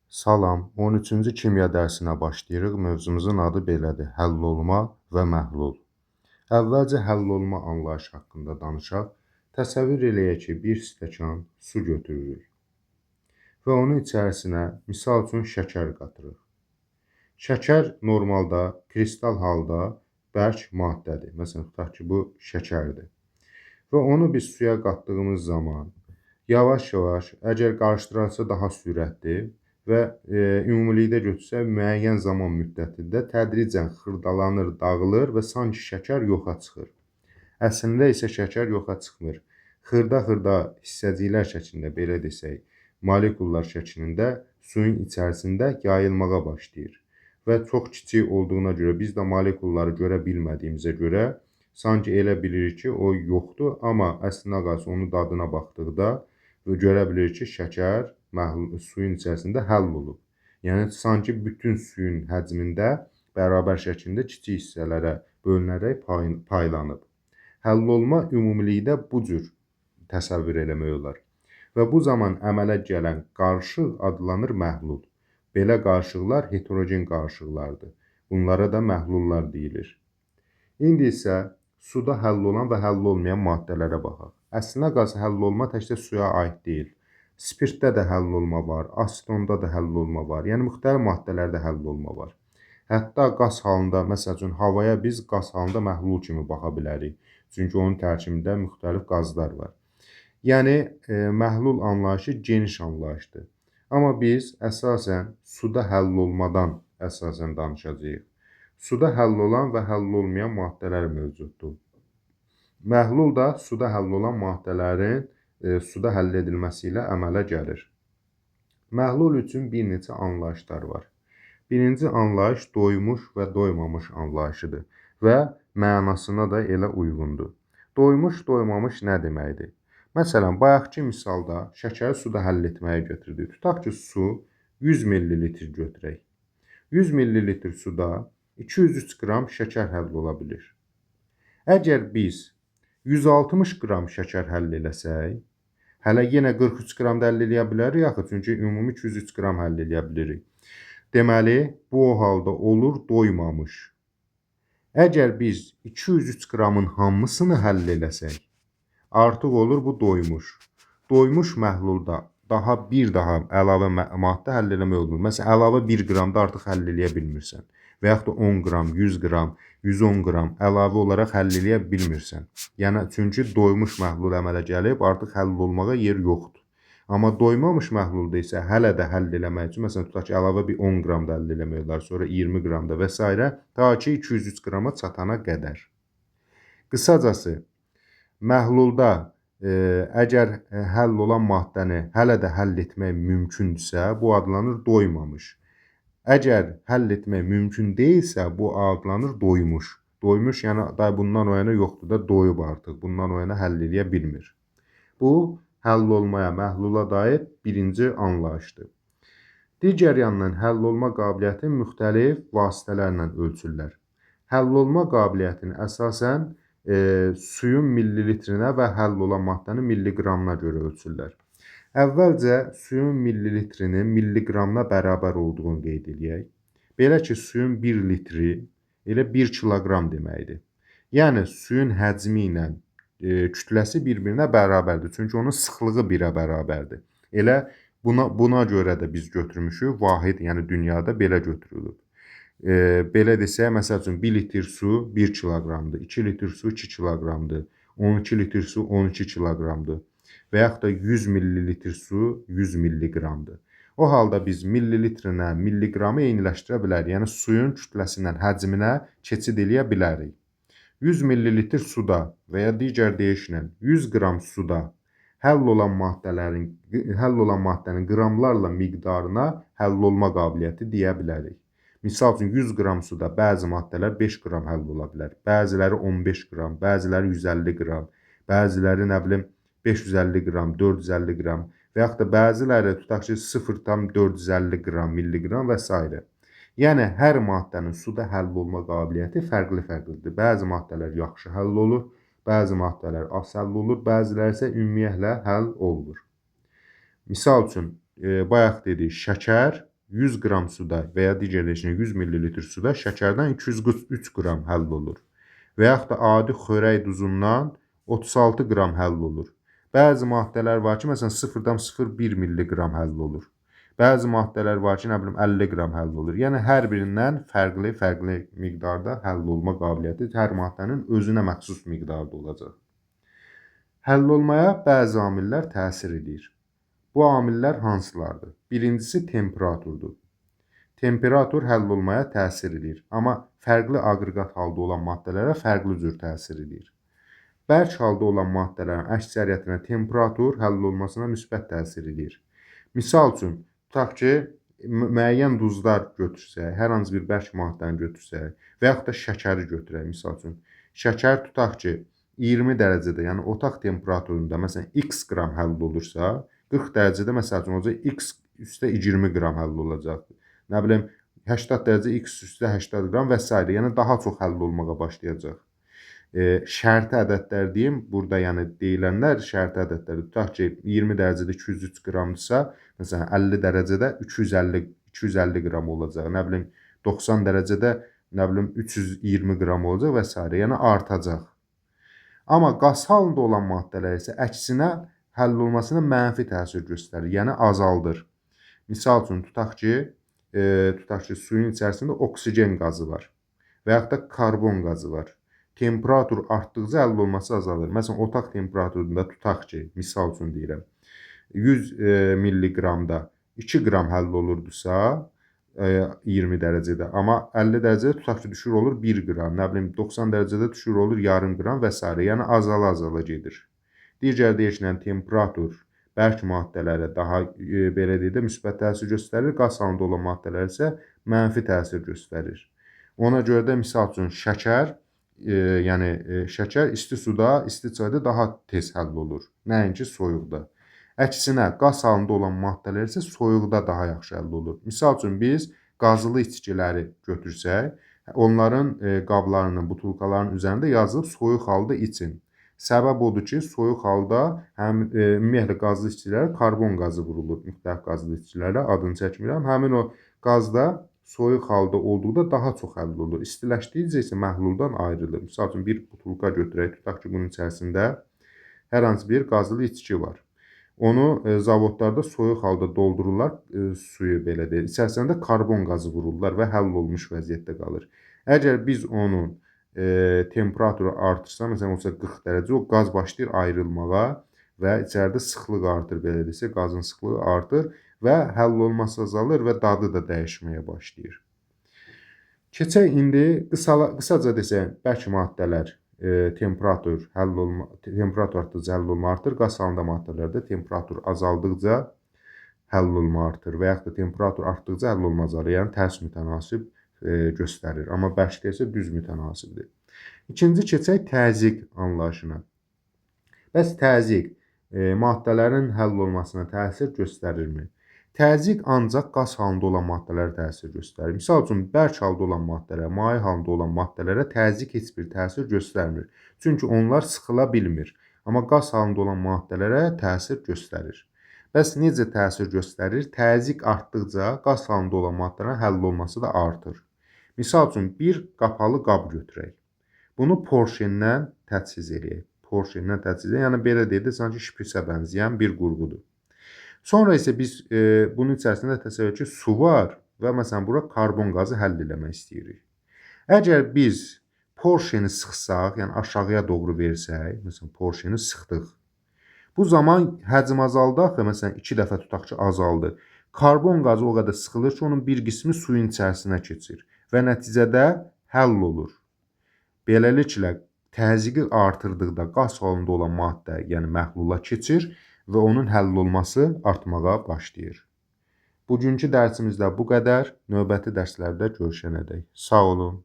Salam, 13-cü kimya dərsinə başlayırıq. Mövzumuzun adı belədir: həll olma və məhlul. Əvvəlcə həll olma anlayışı haqqında danışaq. Təsəvvür eləyək ki, bir stəkan su götürürük və onun içərisinə, misal üçün, şəkər qatırıq. Şəkər normalda kristal halda bərk maddədir. Məsələn, tutaq ki, bu şəkərdir. Və onu biz suya qatdığımız zaman yavaş-yavaş, əgər qarışdırarsa daha sürətli və ümumilikdə götürsə müəyyən zaman müddətində tədricən xırdalanır, dağılır və sanki şəkər yoxa çıxır. Əslində isə şəkər yoxa çıxmır. Xırda-xırda hissəciklər şəklində, belə desək, molekullar şəklində suyun içərisində yayılmağa başlayır. Və çox kiçik olduğuna görə, biz də molekulları görə bilmədiyimizə görə sanki elə bilirik ki, o yoxdur, amma əslində qalsa onun dadına baxdıqda görə bilirik ki, şəkər suyun içərisində həll olub. Yəni, sanki bütün suyun həcmində bərabər şəkildə kiçik hissələrə bölünərək paylanıb. Həll olma ümumilikdə bu cür təsəvvür eləmək olar. Və bu zaman əmələ gələn qarışıq adlanır məhlul. Belə qarışıqlar heterogen qarışıqlardır. Bunlara da məhlullar deyilir. İndi isə suda həll olan və həll olmayan maddələrə baxaq. Əslində qalsa həll olma təkcə suya aid deyil. Spirtdə də həll olma var, asetonda da həll olma var. Yəni, müxtəlif maddələrdə həll olma var. Hətta qaz halında, məsəl üçün, havaya biz qaz halında məhlul kimi baxa bilərik. Çünki onun tərkibində müxtəlif qazlar var. Yəni, məhlul anlayışı geniş anlayışdır. Amma biz əsasən suda həll olmadan əsasən danışacağıq. Suda həll olan və həll olmayan maddələr mövcuddur. Məhlul da suda həll olan maddələrin suda həll edilməsi ilə əmələ gəlir. Məhlul üçün bir neçə anlayışlar var. Birinci anlayış doymuş və doymamış anlayışıdır və mənasına da elə uyğundur. Doymuş, doymamış nə deməkdir? Məsələn, bayaqki misalda şəkəri suda həll etməyə götürdük. Tutaq ki, su 100 ml götürək. 100 ml suda 203 qram şəkər həll ola bilir. Əgər biz 160 qram şəkər həll eləsək, hələ yenə 43 qram da həll eləyə bilərik axı, çünki ümumi 203 qram həll eləyə bilirik. Deməli, bu o halda olur doymamış. Əgər biz 203 qramın hamısını həll eləsək, artıq olur bu doymuş. Doymuş məhlulda bir daha əlavə maddə həll eləmək olur. Məsələn, əlavə 1 qram da artıq həll eləyə bilmirsən. Və yaxud da 10 qram, 100 qram, 110 qram əlavə olaraq həll eləyə bilmirsən. Yəni, çünki doymuş məhlul əmələ gəlib, artıq həll olmağa yer yoxdur. Amma doymamış məhlulda isə hələ də həll eləmək üçün, məsələn, tutaq ki, əlavə bir 10 qram da həll eləmək olar, sonra 20 qram da və s. ta ki 203 qrama çatana qədər. Qısacası, məhlulda əgər həll olan maddəni hələ də həll etmək mümkündürsə, bu adlanır doymamış. Əgər həll etmək mümkün deyilsə, bu adlanır doymuş. Doymuş, yəni bundan o yana yoxdur da, doyub artıq. Bundan o yana həll eləyə bilmir. Bu, həll olmaya, məhlula dair birinci anlayışdır. Digər yandan həll olma qabiliyyəti müxtəlif vasitələrlə ölçürlər. Həll olma qabiliyyətini əsasən suyun millilitrinə və həll olan maddənin milliqramına görə ölçürlər. Əvvəlcə suyun millilitrinin milliqramına bərabər olduğunu qeyd edək. Belə ki, suyun 1 litri elə 1 kiloqram deməkdir. Yəni, suyun həcmi ilə kütləsi bir-birinə bərabərdir. Çünki onun sıxlığı 1-ə bərabərdir. Elə buna görə də biz götürmüşük vahid, yəni dünyada belə götürülür. Belə desək, məsəl üçün 1 litr su 1 kiloqramdır, 2 litr su 2 kiloqramdır, 12 litr su 12 kiloqramdır və yaxud da 100 millilitr su 100 milliqramdır. O halda biz millilitrinə, milliqramı eyniləşdirə bilərik. Yəni, suyun kütləsindən həcminə keçid eləyə bilərik. 100 millilitr suda və ya digər deyişlə 100 qram suda həll olan maddənin qramlarla miqdarına həll olma qabiliyyəti deyə bilərik. Misal üçün, 100 qram suda bəzi maddələr 5 qram həll ola bilər. Bəziləri 15 qram, bəziləri 150 qram, bəziləri, nə bilim, 550 qram, 450 qram və yaxud da bəziləri, tutaq ki, 0,450 qram, milliqram və s. Yəni, hər maddənin suda həll olma qabiliyyəti fərqli-fərqlidir. Bəzi maddələr yaxşı həll olur, bəzi maddələr az həll olur, bəziləri isə ümumiyyətlə həll olunur. Misal üçün, bayaq dedik, şəkər 100 qram suda və ya digər deyişlə 100 ml suda şəkərdən 243 qram həll olur. Və yaxud da adi xörək duzundan 36 qram həll olur. Bəzi maddələr var ki, məsələn 0,01 milliqram həll olur. Bəzi maddələr var ki, nə bilim 50 qram həll olur. Yəni hər birindən fərqli miqdarda həll olma qabiliyyəti hər maddənin özünə məxsus miqdarda olacaq. Həll olmaya bəzi amillər təsir edir. Bu amillər hansılardır? Birincisi temperaturdur. Temperatur həll olmaya təsir edir, amma fərqli aqreqat halda olan maddələrə fərqli cür təsir edir. Bərk halda olan maddələrin əksəriyyətinə temperatur həll olmasına müsbət təsir edir. Misal üçün, tutaq ki, müəyyən duzlar götürsək, hər hansı bir bərk maddəni götürsək və yaxud da şəkəri götürək, misal üçün. Şəkər tutaq ki, 20 dərəcədə, yəni otaq temperaturunda, məsələn, x qram həll olursa, 40 dərəcədə, məsəl üçün, olacaq x üstə 20 qram həll olacaqdır. Nə bilim, 80 dərəcə x üstə 80 qram və s. Yəni, daha çox həll olmağa başlayacaq. Şərti ədədlər deyim, burada yəni deyilənlər şərti ədədlər. Tutaq ki, 20 dərəcədə 203 qramdırsa, məsələn, 50 dərəcədə 250 qram olacaq. Nə bilim, 90 dərəcədə, nə bilim, 320 qram olacaq və s. Yəni, artacaq. Amma qaz halında olan maddələr isə əksinə həll olmasına mənfi təsir göstərir, yəni azaldır. Misal üçün, tutaq ki, suyun içərisində oksigen qazı var və yaxud da karbon qazı var. Temperatur artdıqca həll olması azalır. Məsələn, otaq temperaturunda tutaq ki, misal üçün deyirəm, 100 milliqramda 2 qram həll olurdusa, 20 dərəcədə, amma 50 dərəcədə tutaq ki, düşür olur 1 qram, nə bilim, 90 dərəcədə düşür olur yarım qram və s. Yəni, azala gedir. Digər deyişlə, temperatur bərk maddələrə daha, belə deyək də, müsbət təsir göstərir, qaz halında olan maddələr isə mənfi təsir göstərir. Ona görə də, misal üçün, şəkər isti suda, isti çayda daha tez həll olur, nəinki soyuqda. Əksinə, qaz halında olan maddələr isə soyuqda daha yaxşı həll olur. Misal üçün, biz qazlı içkiləri götürsək, onların qablarının, butulkaların üzərində yazılıb soyuq halda için. Səbəb odur ki, soyuq halda ümumiyyətlə qazlı içkilərə karbon qazı vurulur, müxtəlif qazlı içkilərlə adını çəkmirəm. Həmin o qazda soyuq halda olduqda daha çox həll olur. İstiləşdikcə isə məhluldan ayrılır. Misal üçün, bir butulka götürək, tutaq ki, bunun içərisində hər hansı bir qazlı içki var. Onu zavodlarda soyuq halda doldururlar, suyu belə deyil. İçərisində karbon qazı vururlar və həll olmuş vəziyyətdə qalır. Əgər biz onun temperaturu artırsa, məsələn, olsa 40 dərəcə, o qaz başlayır ayrılmağa və içəridə sıxlıq artır, belə desə, qazın sıxlığı artır və həll olması azalır və dadı da dəyişməyə başlayır. Keçək indi qısaca desək, bərk maddələr temperatur artdıqca həll olma artır. Qaz halında maddələrdə temperatur azaldıqca həll olma artır və yaxud da temperatur artdıqca həll olma azalır. Yəni, tərs mütənasib göstərir. Amma bərkdə isə düz mütənasibdir. İkinci keçək təzyiq anlayışına. Bəs təzyiq maddələrin həll olmasına təsir göstərirmi? Təzyiq ancaq qaz halında olan maddələrə təsir göstərir. Misal üçün, bərk halda olan maddələrə, maye halında olan maddələrə təzyiq heç bir təsir göstərmir. Çünki onlar sıxıla bilmir. Amma qaz halında olan maddələrə təsir göstərir. Bəs necə təsir göstərir? Təzyiq artdıqca qaz halında olan maddələrin həll olması da artır. Misal üçün, bir qapalı qab götürək. Bunu porşendən təchiz edək. Yəni belə deyək də, sanki şpisə bənzəyən bir qurğudur. Sonra isə biz bunun içərisində təsəvvür ki, su var və məsələn, bura karbon qazı həll eləmək istəyirik. Əgər biz porşeni sıxsaq, yəni aşağıya doğru versək, məsələn, porşeni sıxdıq. Bu zaman həcm azaldı, məsələn, 2 dəfə tutaq ki, azaldı. Karbon qazı o qədər sıxılır ki, onun bir qismi suyun içərisinə keçir və nəticədə həll olur. Beləliklə, təzyiqi artırdıqda qaz halında olan maddə, yəni məhlula keçir və onun həll olması artmağa başlayır. Bugünkü dərsimizdə bu qədər. Növbəti dərslərdə görüşənədək. Sağ olun.